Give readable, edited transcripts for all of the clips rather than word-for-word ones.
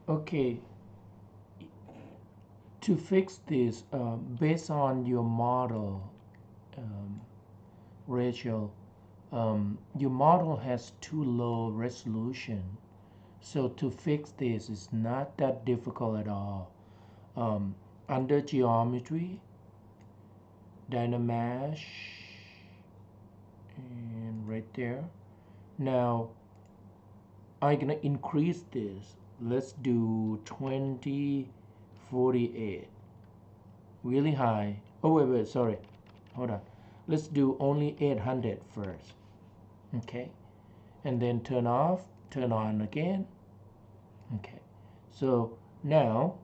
Okay, to fix this, based on your model, um, Rachel, your model has too low resolution. So to fix this is not that difficult at all. Um, Under geometry, Dynamesh, and right there. Now I'm gonna increase this. Let's do 2048. Really high. Oh wait, sorry. Hold on. Let's do only 800 first. Okay. And then turn off, turn on again. Okay. So now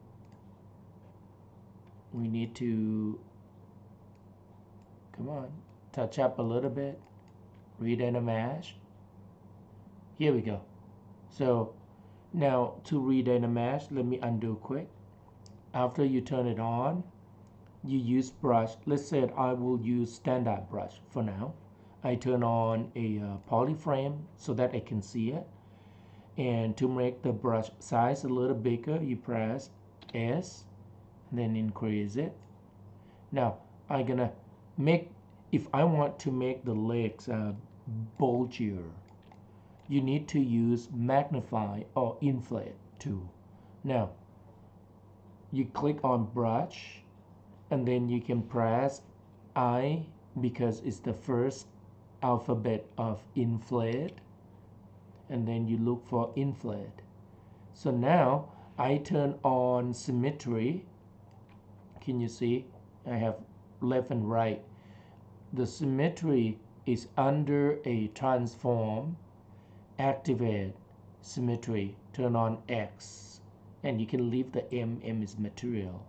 we need to, come on, touch up a little bit. Redynamesh. Here we go. So now to redynamesh, let me undo quick. After you turn it on, you use brush. Let's say I will use standard brush for now. I turn on a polyframe so that I can see it. And to make the brush size a little bigger, you press S, then increase it. Now I'm gonna make, if I want to make the legs bulgier, you need to use magnify or inflate tool. Now you click on brush, and then you can press I because it's the first alphabet of inflate, and then you look for inflate. So now I turn on symmetry. Can you see? I have left and right. The symmetry is under a transform. Activate symmetry. Turn on X, and you can leave the M. M is material.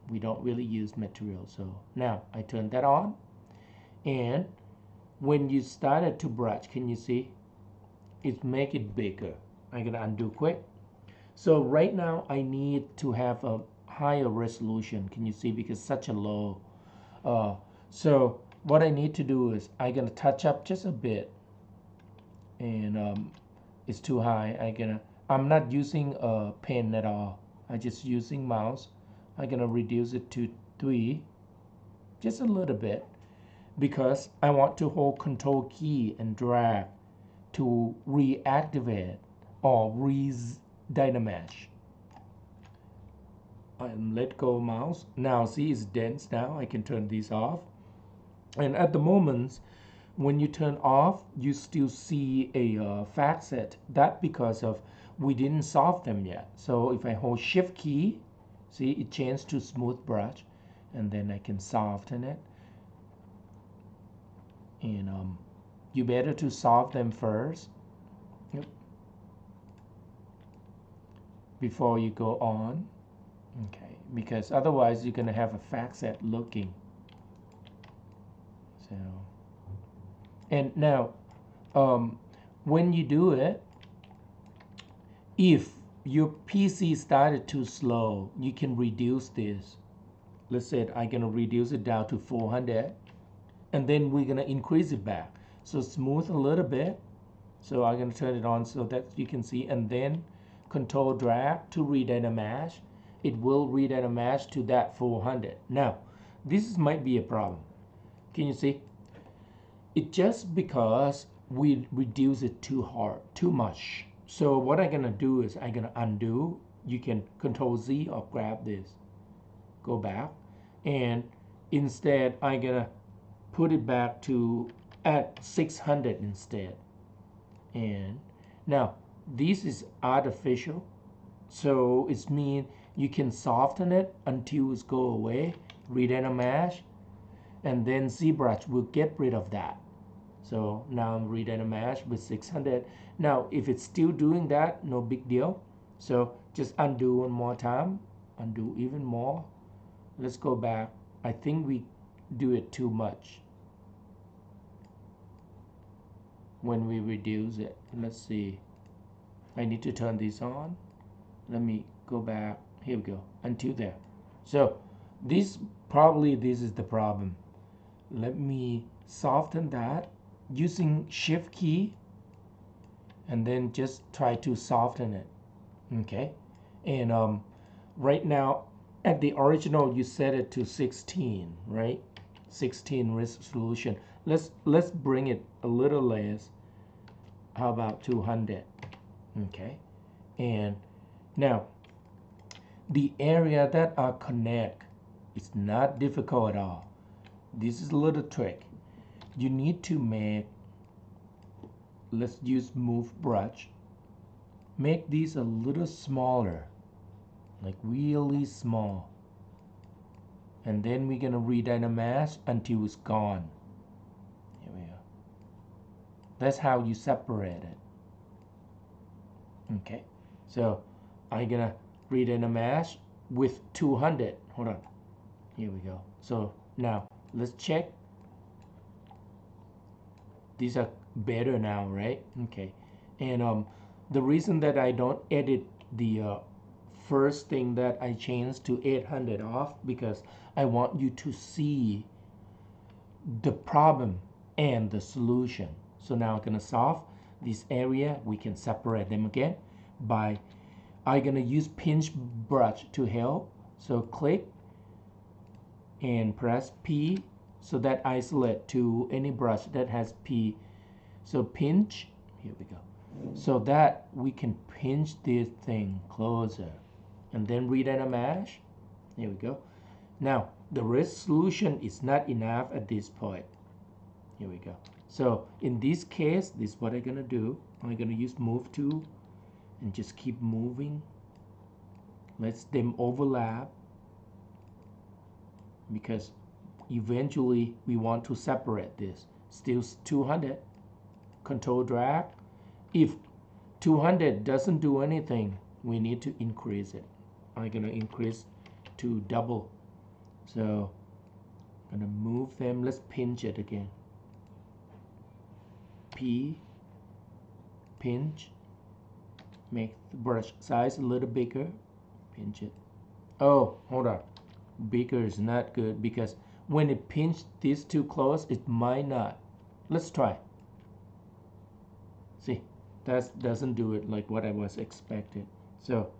We don't really use material. So now I turn that on, and when you started to brush, can you see it make it bigger? I'm gonna undo quick. So right now I need to have a higher resolution. Can you see, because such a low uh, so what I need to do is I'm gonna touch up just a bit, and it's too high. I'm not using a pen at all. I just using mouse. I'm gonna reduce it to 3, just a little bit, because I want to hold control key and drag to reactivate or re-dynamesh. And let go mouse. Now see, it's dense. Now I can turn these off. And at the moment, when you turn off, you still see a facet. That because of we didn't solve them yet. So if I hold shift key, see it changed to smooth brush, and then I can soften it. And you better to solve them first. Yep. Before you go on. Okay, because otherwise you're gonna have a facet looking. So, and now when you do it, if your PC started too slow, you can reduce this. Let's say I'm gonna reduce it down to 400, and then we're gonna increase it back. So smooth a little bit. So I'm gonna turn it on so that you can see, and then control drag to redynamesh. It will redynamesh to that 400. Now, this might be a problem. Can you see? It just because we reduce it too hard, too much. So what I'm gonna do is I'm gonna undo. You can control Z or grab this, go back, and instead I'm gonna put it back to at 600 instead. And now this is artificial, so it's mean you can soften it until it's go away, redynamesh, and then ZBrush will get rid of that. So now I'm redynamesh with 600. Now if it's still doing that, no big deal. So just undo one more time, undo even more. Let's go back. I think we do it too much when we reduce it. Let's see. I need to turn this on. Let me go back. Here we go. Until there. So this is the problem. Let me soften that using shift key, and then just try to soften it. Okay. And right now, at the original, you set it to 16, right? 16 resolution. Let's bring it a little less. How about 200? Okay. And now, the area that are connect is not difficult at all. This is a little trick. You need to make, let's use move brush. Make these a little smaller, like really small. And then we're gonna redynamize until it's gone. Here we go. That's how you separate it. Okay, so I'm gonna redynamize with 200. Hold on. Here we go. So now let's check. These are better now, right? Okay, and the reason that I don't edit the first thing that I changed to 800 off, because I want you to see the problem and the solution. So now I'm gonna solve this area. We can separate them again by, I'm gonna use pinch brush to help. So click and press P, so that isolate to any brush that has P. So pinch, here we go, so that we can pinch this thing closer, and then redynamize. Here we go. Now the resolution is not enough at this point. Here we go. So in this case, this is what I'm gonna do. I'm gonna use move tool and just keep moving. Let them overlap, because eventually we want to separate this. Still 200. Control drag. If 200 doesn't do anything, we need to increase it. I'm gonna increase to double. So I'm gonna move them. Let's pinch it again. P, pinch, make the brush size a little bigger, pinch it. Oh, hold on, bigger is not good, because when it pinch these too close, it might not. Let's try. See, that doesn't do it like what I was expected. So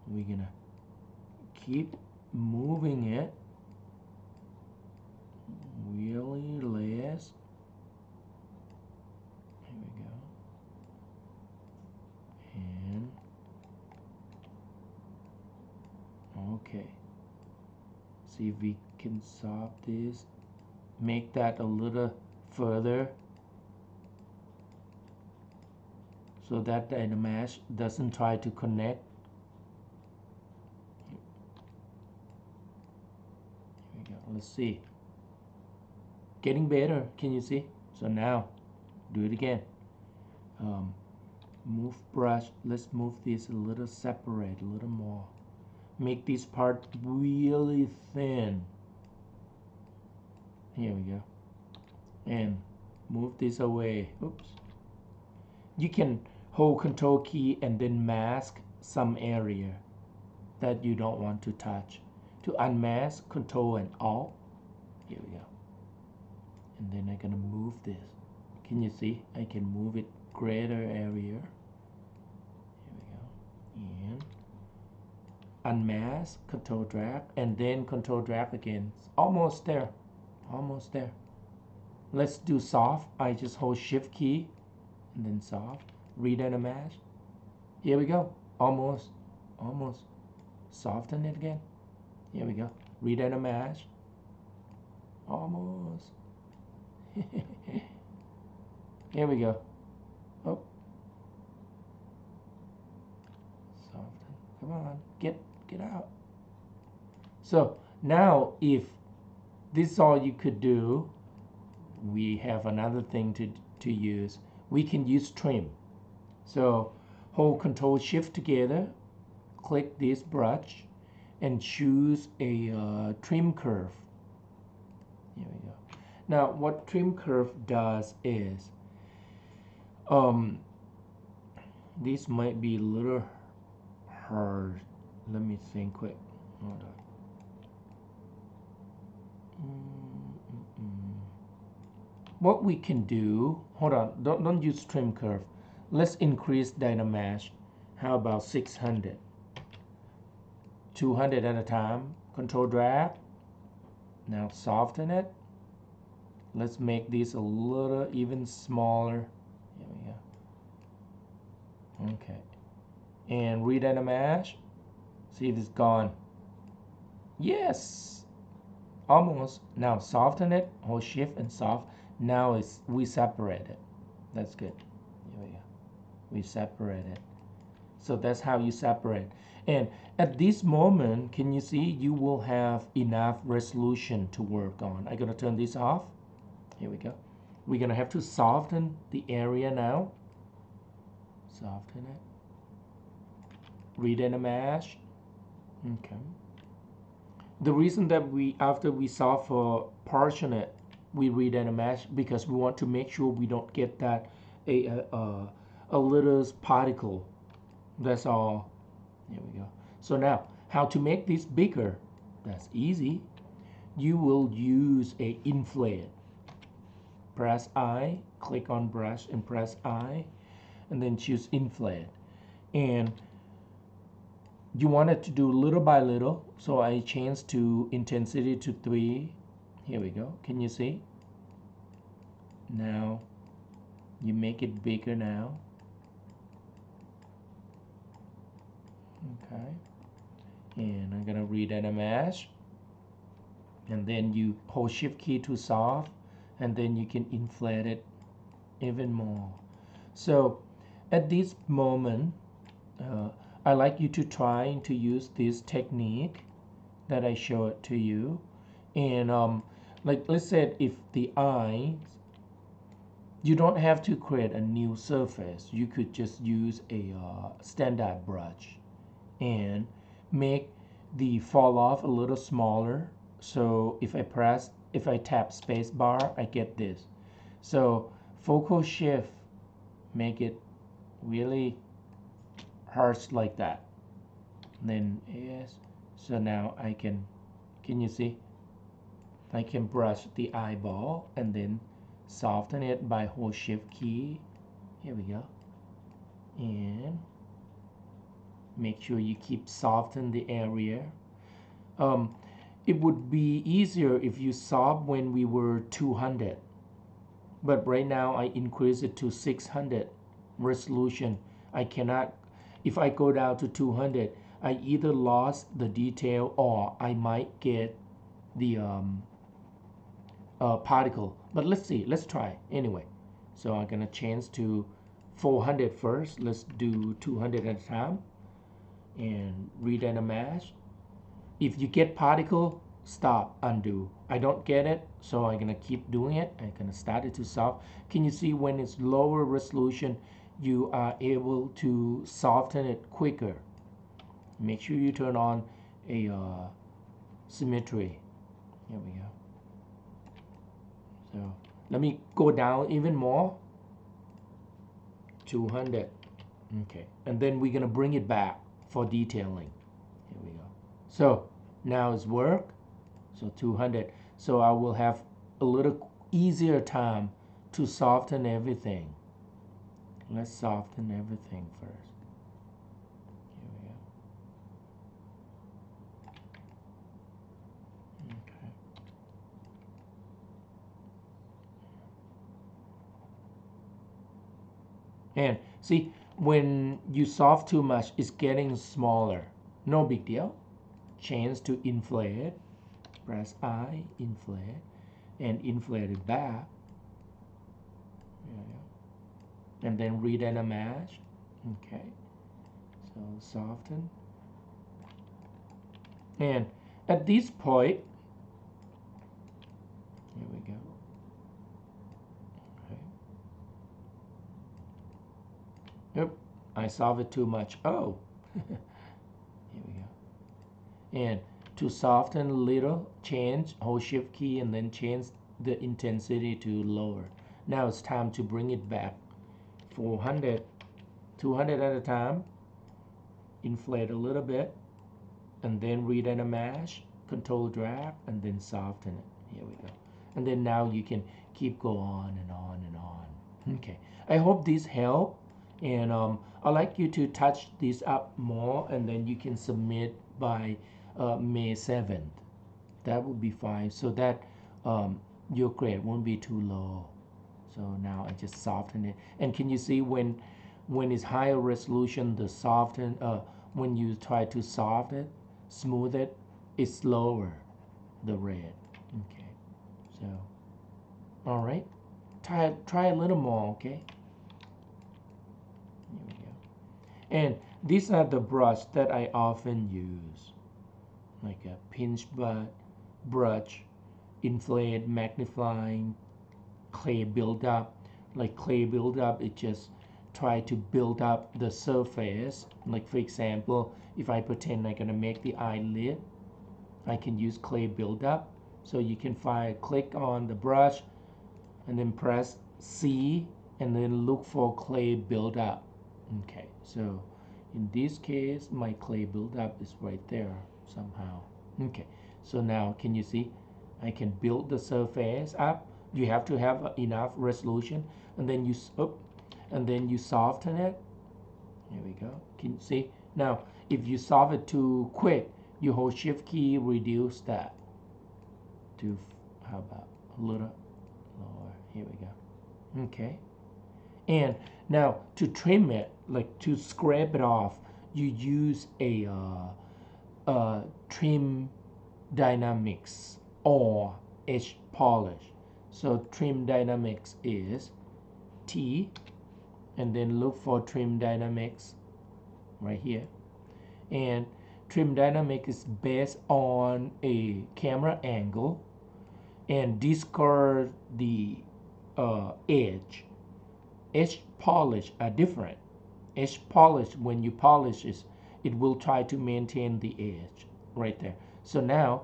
we're gonna keep moving it really less. Here we go. And okay, see if we can solve this. Make that a little further, so that the mesh doesn't try to connect. Here we go. Let's see. Getting better. Can you see? So now do it again. Move brush. Let's move this a little separate, a little more. Make this part really thin. Here we go. And move this away. Oops. You can hold Control key and then mask some area that you don't want to touch. To unmask, Control and Alt. Here we go. And then I'm gonna move this. Can you see? I can move it greater area. Here we go. And unmask, Control drag, and then Control drag again. It's almost there. Almost there. Let's do soft. I just hold Shift key and then soft. Redynamize. Here we go. Almost. Almost. Soften it again. Here we go. Redynamize. Almost. Here we go. Oh. Soften. Come on. Get out. So now if this is all you could do, we have another thing to use. We can use trim. So hold Control Shift together, click this brush, and choose a trim curve. Here we go. Now what trim curve does is, this might be a little hard. Let me think quick. Hold on. What we can do, hold on, don't use trim curve. Let's increase Dynamesh. How about 600? 200 at a time. Control drag. Now soften it. Let's make this a little even smaller. Here we go. Okay. And re-dynamesh. See if it's gone. Yes. Almost. Now soften it. Hold shift and soft. Now we separate it. That's good. Here we go. We separate it. So that's how you separate. And at this moment, can you see you will have enough resolution to work on. I'm going to turn this off. Here we go. We're going to have to soften the area now. Soften it. Re-dynamesh. Okay. The reason that after we solve for portion it, we re-dynamesh because we want to make sure we don't get that a little particle. That's all. Here we go. So now, how to make this bigger? That's easy. You will use a inflate. Press I, click on brush and press I, and then choose inflate. And you want it to do little by little, so I change to intensity to 3. Here we go. Can you see? Now, you make it bigger now. Okay. And I'm gonna re-dynamesh. And then you hold shift key to soft, and then you can inflate it even more. So at this moment, I like you to try to use this technique that I showed to you. And like let's say if the eyes, you don't have to create a new surface. You could just use a standard brush and make the fall off a little smaller. So if I tap space bar, I get this. So focal shift, make it really harsh like that. Then yes, so now I can you see? I can brush the eyeball and then soften it by hold shift key. Here we go. And make sure you keep soften the area. It would be easier if you soft when we were 200, but right now I increase it to 600 resolution. I cannot, if I go down to 200, I either lost the detail or I might get the particle. But let's see, let's try anyway. So I'm gonna change to 400 first. Let's do 200 at a time and re-dynamesh. If you get particle, stop, undo. I don't get it, so I'm gonna keep doing it. I'm gonna start it to soft. Can you see when it's lower resolution, you are able to soften it quicker. Make sure you turn on a symmetry. Here we go. So let me go down even more. 200. Okay, and then we're gonna bring it back for detailing. Here we go. So now it's work. So 200. So I will have a little easier time to soften everything. Let's soften everything first. Here we go. Okay. And see, when you soft too much, it's getting smaller. No big deal. Change to inflate. Press I, inflate, and inflate it back. And then re-dynamesh. Okay. So soften. And at this point, here we go. Okay. Oop, I solve it too much. Oh. Here we go. And to soften a little, change, hold shift key and then change the intensity to lower. Now it's time to bring it back. 400, 200 at a time. Inflate a little bit and then re-dynamesh, control drag and then soften it. Here we go. And then now you can keep go on and on and on. Okay, I hope this helped. And I'd like you to touch this up more and then you can submit by May 7th. That would be fine, so that your grade won't be too low. So now I just soften it, and can you see when it's higher resolution, the soften when you try to smooth it, it's lower, the red. Okay, so all right, try a little more. Okay, here we go. And these are the brush that I often use, like a pinch brush, inflate, magnifying, clay buildup. Like clay buildup, it just try to build up the surface. Like for example, if I pretend I'm gonna make the eyelid, I can use clay buildup. So you can click on the brush and then press C and then look for clay buildup. Okay, so in this case my clay buildup is right there somehow. Okay, so now can you see I can build the surface up. You have to have enough resolution, and then you soften it. Here we go. Can you see? Now if you soften it too quick, you hold shift key, reduce that to, how about a little lower. Here we go. Okay, and now to trim it, like to scrape it off, you use a trim dynamics or edge polish. So trim dynamics is T, and then look for trim dynamics right here. And trim dynamic is based on a camera angle, and discard the edge. Edge polish are different. Edge polish, when you polish it will try to maintain the edge right there. So now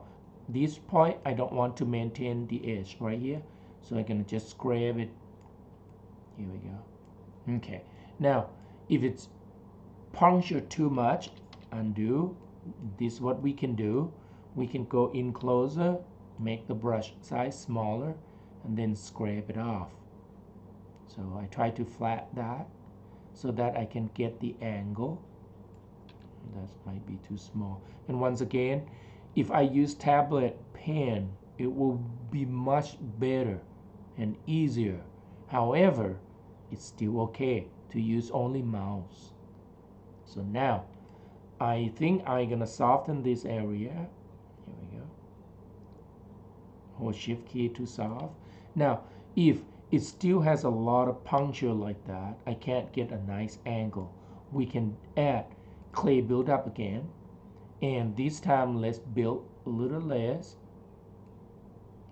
this point I don't want to maintain the edge right here, so I'm gonna just scrape it. Here we go. Okay, now if it's punctured too much, undo. This is what we can do. We can go in closer, make the brush size smaller, and then scrape it off. So I try to flat that so that I can get the angle. That might be too small. And once again, if I use tablet pen, it will be much better and easier. However, it's still okay to use only mouse. So now I think I'm gonna soften this area. Here we go. Hold shift key to soft. Now if it still has a lot of puncture like that, I can't get a nice angle, we can add clay buildup again, and this time let's build a little less.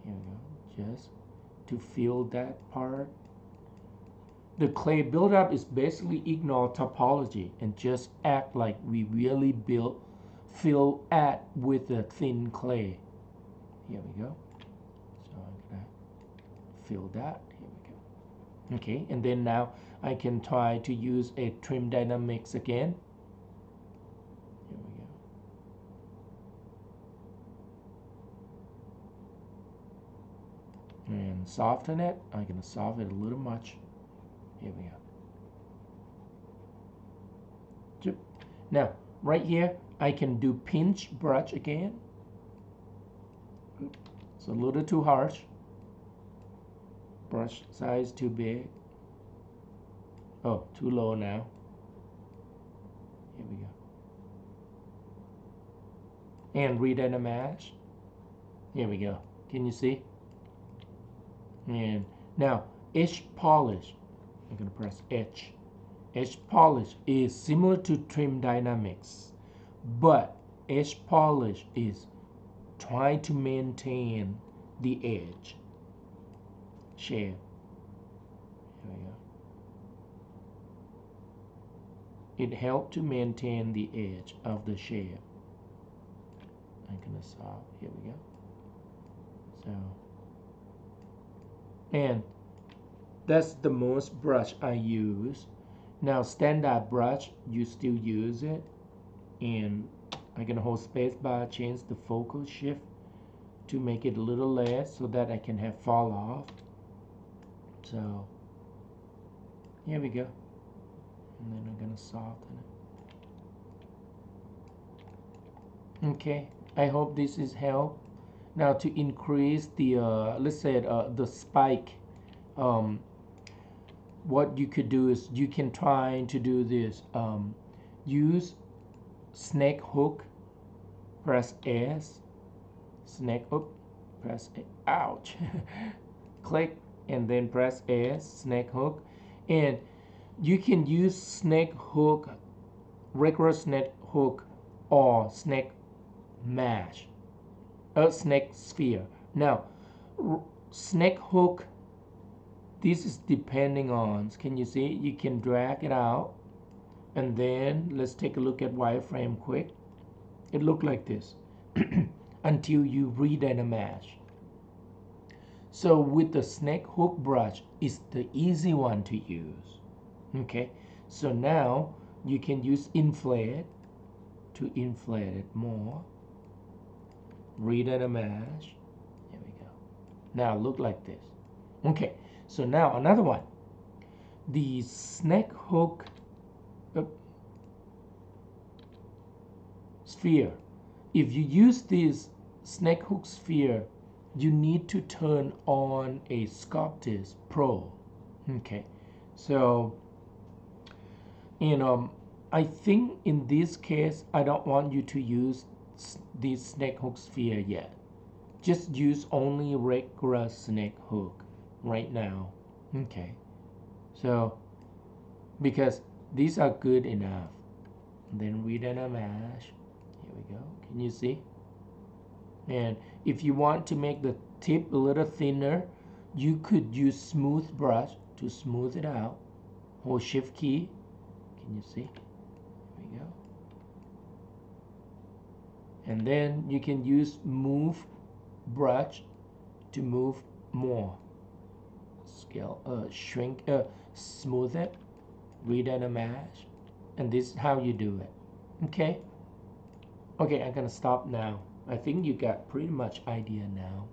Here we go, just to fill that part. The clay buildup is basically ignore topology and just act like we really fill with a thin clay. Here we go. So I'm gonna fill that. Here we go. Okay, and then now I can try to use a trim dynamics again. Here we go. And soften it. I'm gonna soften it a little much. Here we go. Now, right here, I can do pinch brush again. It's a little too harsh. Brush size too big. Oh, too low now. Here we go. And redynamize. Here we go. Can you see? And now, edge polish. I'm going to press edge. Edge polish is similar to trim dynamics, but edge polish is trying to maintain the edge shape. Here we go. It helps to maintain the edge of the shape. I'm gonna solve. Here we go. So, and that's the most brush I use. Now standard brush, you still use it, and I'm gonna hold space bar, change the focal shift to make it a little less so that I can have fall off. So here we go, and then I'm gonna soften Okay, I hope this is help. Now to increase the let's say the spike, um, what you could do is you can try to do this. Use snake hook, press S, snake hook, press A, ouch, click and then press S, snake hook, and you can use snake hook, regular snake hook, or snake mesh, a snake sphere. Now, snake hook, this is depending on, can you see, you can drag it out, and then let's take a look at wireframe quick. It looked like this until you redynamize. So with the snake hook brush, it's the easy one to use. Okay, so now you can use inflate to inflate it more. Redynamize. Here we go. Now look like this. Okay, so now another one. The snake hook sphere. If you use this snake hook sphere, you need to turn on a Sculptist Pro. Okay, so I think in this case I don't want you to use this snake hook sphere yet. Just use only regular snake hook right now. Okay, so because these are good enough. Then redynamize. Here we go. Can you see? And if you want to make the tip a little thinner, you could use smooth brush to smooth it out. Hold shift key. Can you see? Here we go. And then you can use move brush to move more. Scale, shrink, smooth it, redynamize, and this is how you do it. Okay. Okay, I'm gonna stop now. I think you got pretty much idea now.